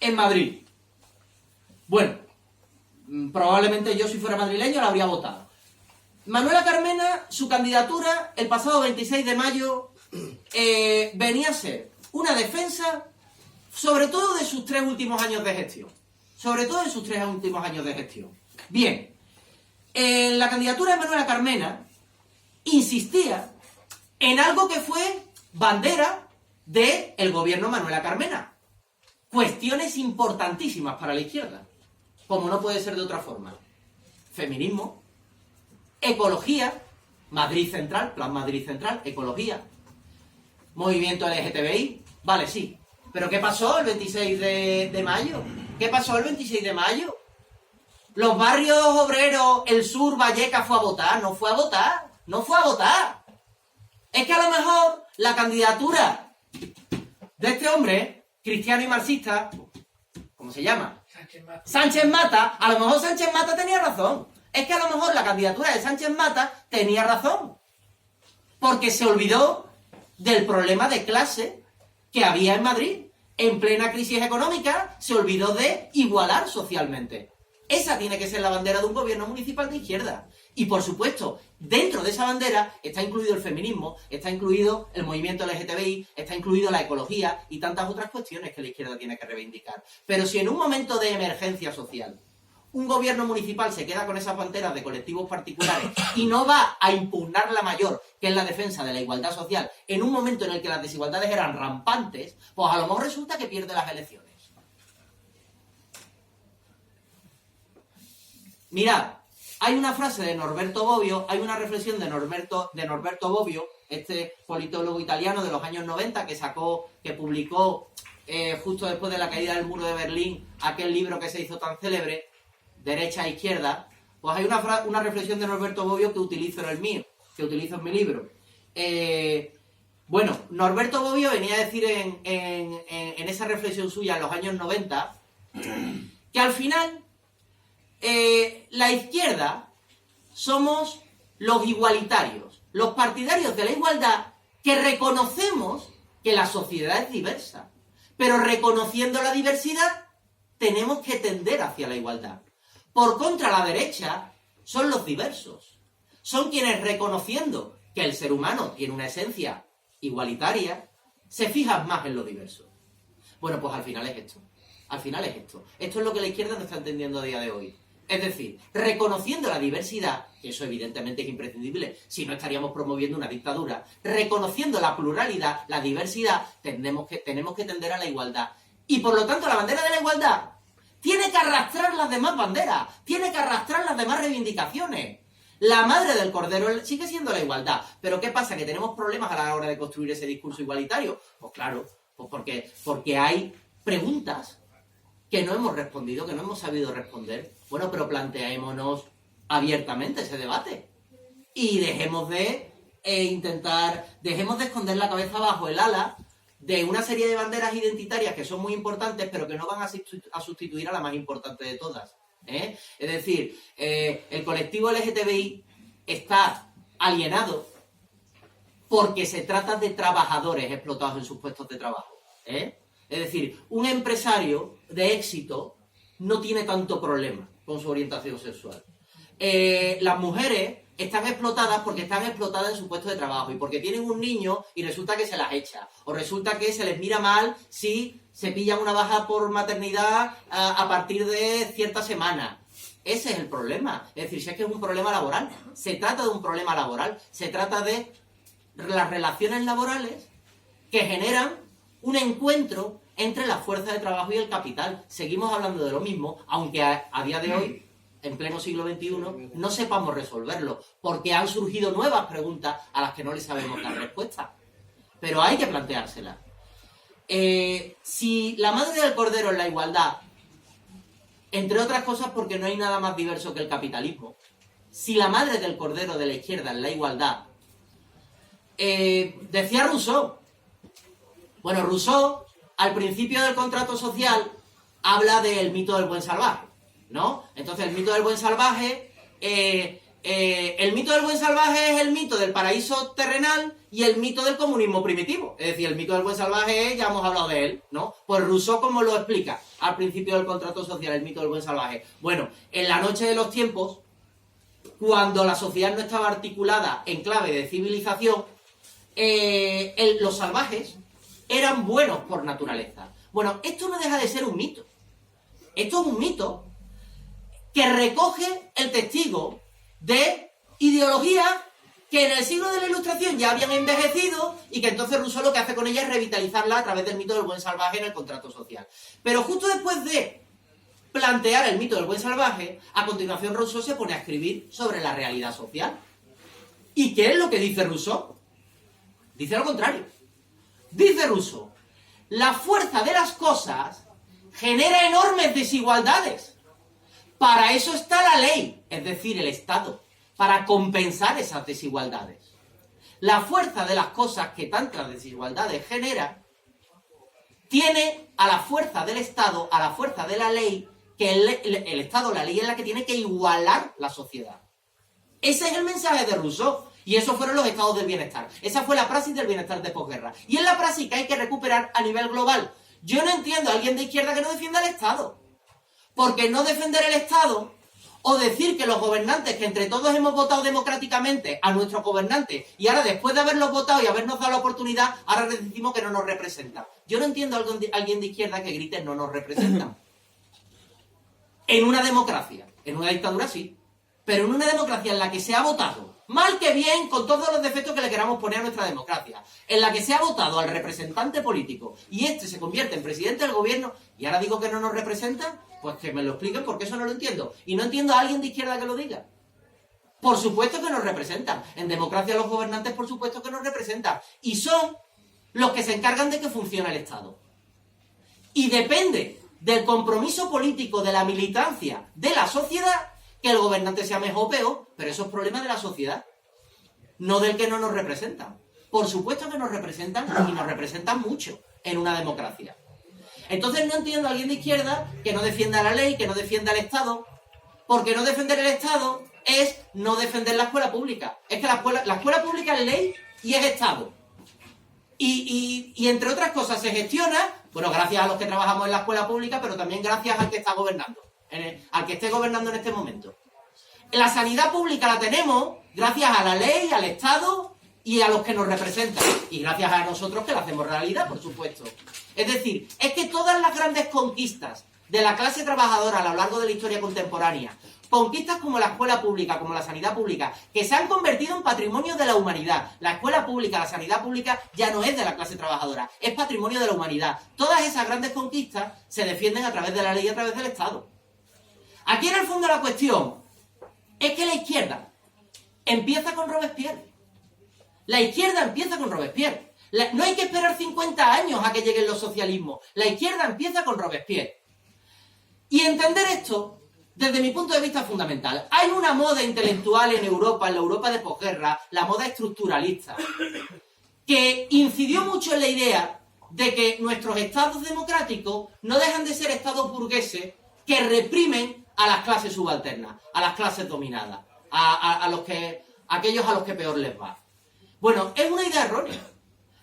en Madrid. Bueno, probablemente yo si fuera madrileño la habría votado. Manuela Carmena, su candidatura el pasado 26 de mayo venía a ser una defensa sobre todo de sus 3 últimos años de gestión. Sobre todo de sus 3 últimos años de gestión. Bien, en la candidatura de Manuela Carmena insistía en algo que fue bandera del gobierno Manuela Carmena. Cuestiones importantísimas para la izquierda, como no puede ser de otra forma. Feminismo, ecología, Madrid Central, Plan Madrid Central, ecología, movimiento LGTBI, vale, sí. ¿Pero qué pasó el 26 de mayo? ¿Qué pasó el 26 de mayo? Los barrios obreros, el sur, Vallecas, fue a votar, no fue a votar, no fue a votar. Es que a lo mejor la candidatura de este hombre, cristiano y marxista, ¿cómo se llama? Sánchez Mata, a lo mejor Sánchez Mata tenía razón. Es que a lo mejor la candidatura de Sánchez Mata tenía razón. Porque se olvidó del problema de clase que había en Madrid. En plena crisis económica se olvidó de igualar socialmente. Esa tiene que ser la bandera de un gobierno municipal de izquierda. Y por supuesto, dentro de esa bandera está incluido el feminismo, está incluido el movimiento LGTBI, está incluido la ecología y tantas otras cuestiones que la izquierda tiene que reivindicar. Pero si en un momento de emergencia social un gobierno municipal se queda con esas banderas de colectivos particulares y no va a impugnar la mayor, que es la defensa de la igualdad social, en un momento en el que las desigualdades eran rampantes, pues a lo mejor resulta que pierde las elecciones. Mirad, hay una frase de Norberto Bobbio, hay una reflexión de Norberto Bobbio, este politólogo italiano de los años 90 que publicó justo después de la caída del muro de Berlín aquel libro que se hizo tan célebre, Derecha e Izquierda. Pues hay una reflexión de Norberto Bobbio que utilizo en el mío, que utilizo en mi libro. Bueno, Norberto Bobbio venía a decir en esa reflexión suya en los años 90 que al final la izquierda somos los igualitarios, los partidarios de la igualdad que reconocemos que la sociedad es diversa, pero reconociendo la diversidad tenemos que tender hacia la igualdad. Por contra, la derecha son los diversos, son quienes reconociendo que el ser humano tiene una esencia igualitaria, se fijan más en lo diverso. Bueno, pues al final es esto. Al final es esto. Esto es lo que la izquierda no está entendiendo a día de hoy. Es decir, reconociendo la diversidad, que eso evidentemente es imprescindible, si no estaríamos promoviendo una dictadura, reconociendo la pluralidad, la diversidad, tenemos que tender a la igualdad. Y por lo tanto la bandera de la igualdad tiene que arrastrar las demás banderas, tiene que arrastrar las demás reivindicaciones. La madre del cordero sigue siendo la igualdad. ¿Pero qué pasa? ¿Que tenemos problemas a la hora de construir ese discurso igualitario? Pues claro, pues porque hay preguntas que no hemos respondido, que no hemos sabido responder. Bueno, pero planteémonos abiertamente ese debate. Y dejemos de dejemos de esconder la cabeza bajo el ala de una serie de banderas identitarias que son muy importantes, pero que no van a sustituir a la más importante de todas. Es decir, el colectivo LGTBI está alienado porque se trata de trabajadores explotados en sus puestos de trabajo. Es decir, un empresario de éxito no tiene tanto problema con su orientación sexual. Las mujeres están explotadas porque están explotadas en su puesto de trabajo y porque tienen un niño y resulta que se las echa. O resulta que se les mira mal si se pillan una baja por maternidad a partir de cierta semana. Ese es el problema. Es decir, si es que es un problema laboral. Se trata de un problema laboral. Se trata de las relaciones laborales que generan un encuentro entre la fuerza de trabajo y el capital. Seguimos hablando de lo mismo, aunque a día de hoy, en pleno siglo XXI, no sepamos resolverlo, porque han surgido nuevas preguntas a las que no le sabemos dar respuesta. Pero hay que planteárselas. Si la madre del cordero es la igualdad, entre otras cosas porque no hay nada más diverso que el capitalismo, si la madre del cordero de la izquierda es la igualdad, decía Rousseau. Bueno, Rousseau, al principio del contrato social, habla del mito del buen salvaje, ¿no? Entonces, el mito del buen salvaje el mito del buen salvaje es el mito del paraíso terrenal y el mito del comunismo primitivo. Es decir, el mito del buen salvaje, ya hemos hablado de él, ¿no? Pues Rousseau, ¿cómo lo explica al principio del contrato social, el mito del buen salvaje? Bueno, en la noche de los tiempos, cuando la sociedad no estaba articulada en clave de civilización, los salvajes eran buenos por naturaleza. Bueno, esto no deja de ser un mito. Esto es un mito que recoge el testigo de ideologías que en el siglo de la Ilustración ya habían envejecido y que entonces Rousseau lo que hace con ella es revitalizarla a través del mito del buen salvaje en el contrato social. Pero justo después de plantear el mito del buen salvaje, a continuación Rousseau se pone a escribir sobre la realidad social. ¿Y qué es lo que dice Rousseau? Dice lo contrario. Dice Rousseau, la fuerza de las cosas genera enormes desigualdades. Para eso está la ley, es decir, el Estado, para compensar esas desigualdades. La fuerza de las cosas que tantas desigualdades genera tiene a la fuerza del Estado, a la fuerza de la ley, que el Estado, la ley es la que tiene que igualar la sociedad. Ese es el mensaje de Rousseau. Y esos fueron los estados del bienestar. Esa fue la praxis del bienestar de posguerra. Y es la praxis que hay que recuperar a nivel global. Yo no entiendo a alguien de izquierda que no defienda el Estado. Porque no defender el Estado o decir que los gobernantes, que entre todos hemos votado democráticamente a nuestros gobernantes y ahora después de haberlos votado y habernos dado la oportunidad, ahora les decimos que no nos representan. Yo no entiendo a alguien de izquierda que grite no nos representan. En una democracia, en una dictadura sí, pero en una democracia en la que se ha votado, mal que bien, con todos los defectos que le queramos poner a nuestra democracia, en la que se ha votado al representante político y este se convierte en presidente del gobierno y ahora digo que no nos representan, pues que me lo expliquen porque eso no lo entiendo. Y no entiendo a alguien de izquierda que lo diga. Por supuesto que nos representan. En democracia los gobernantes por supuesto que nos representan. Y son los que se encargan de que funcione el Estado. Y depende del compromiso político, de la militancia de la sociedad, que el gobernante sea mejor o peor, pero eso es problema de la sociedad, no del que no nos representan. Por supuesto que nos representan y nos representan mucho en una democracia. Entonces no entiendo a alguien de izquierda que no defienda la ley, que no defienda el Estado, porque no defender el Estado es no defender la escuela pública. Es que la escuela pública es ley y es Estado. Y entre otras cosas se gestiona, bueno, gracias a los que trabajamos en la escuela pública, pero también gracias al que está gobernando. Al que esté gobernando en este momento. La sanidad pública la tenemos gracias a la ley, al Estado y a los que nos representan. Y gracias a nosotros que la hacemos realidad, por supuesto. Es decir, es que todas las grandes conquistas de la clase trabajadora a lo largo de la historia contemporánea, conquistas como la escuela pública, como la sanidad pública, que se han convertido en patrimonio de la humanidad. La escuela pública, la sanidad pública ya no es de la clase trabajadora, es patrimonio de la humanidad. Todas esas grandes conquistas se defienden a través de la ley y a través del Estado. Aquí en el fondo la cuestión es que la izquierda empieza con Robespierre. La izquierda empieza con Robespierre. No hay que esperar 50 años a que lleguen los socialismos. La izquierda empieza con Robespierre. Y entender esto, desde mi punto de vista, es fundamental. Hay una moda intelectual en Europa, en la Europa de posguerra, la moda estructuralista, que incidió mucho en la idea de que nuestros estados democráticos no dejan de ser estados burgueses que reprimen a las clases subalternas, a las clases dominadas, a aquellos a los que peor les va. Bueno, es una idea errónea.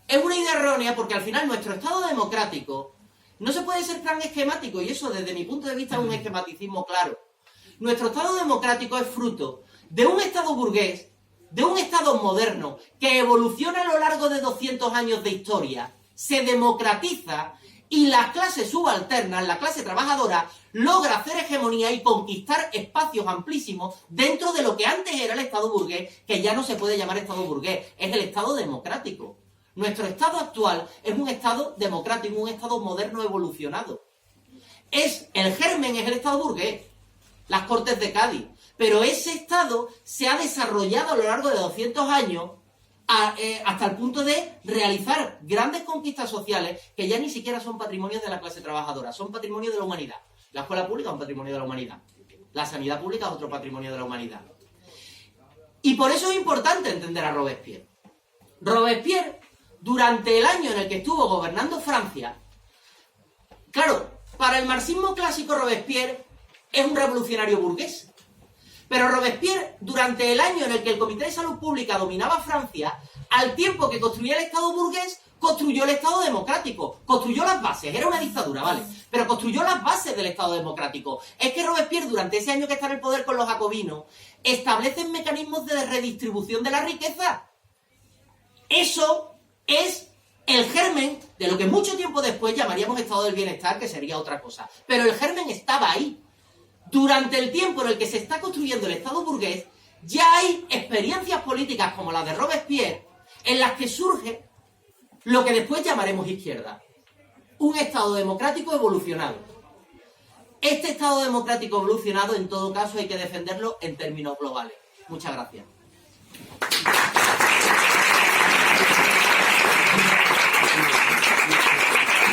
Es una idea errónea porque al final nuestro Estado democrático no se puede ser tan esquemático, y eso desde mi punto de vista es un esquematicismo claro. Nuestro Estado democrático es fruto de un Estado burgués, de un Estado moderno, que evoluciona a lo largo de 200 años de historia, se democratiza y las clases subalternas, la clase trabajadora, logra hacer hegemonía y conquistar espacios amplísimos dentro de lo que antes era el Estado burgués, que ya no se puede llamar Estado burgués, es el Estado democrático. Nuestro Estado actual es un Estado democrático, un Estado moderno evolucionado. El germen es el Estado burgués, las Cortes de Cádiz, pero ese Estado se ha desarrollado a lo largo de 200 años hasta el punto de realizar grandes conquistas sociales que ya ni siquiera son patrimonios de la clase trabajadora, son patrimonio de la humanidad. La escuela pública es un patrimonio de la humanidad. La sanidad pública es otro patrimonio de la humanidad. Y por eso es importante entender a Robespierre. Robespierre, durante el año en el que estuvo gobernando Francia, claro, para el marxismo clásico Robespierre es un revolucionario burgués. Pero Robespierre, durante el año en el que el Comité de Salud Pública dominaba Francia, al tiempo que construía el Estado burgués, construyó el Estado democrático, construyó las bases, era una dictadura, ¿vale? Pero construyó las bases del Estado democrático. Es que Robespierre, durante ese año que está en el poder con los jacobinos, establece mecanismos de redistribución de la riqueza. Eso es el germen de lo que mucho tiempo después llamaríamos Estado del Bienestar, que sería otra cosa. Pero el germen estaba ahí. Durante el tiempo en el que se está construyendo el Estado burgués, ya hay experiencias políticas como la de Robespierre, en las que surge lo que después llamaremos izquierda. Un Estado democrático evolucionado. Este Estado democrático evolucionado, en todo caso, hay que defenderlo en términos globales. Muchas gracias.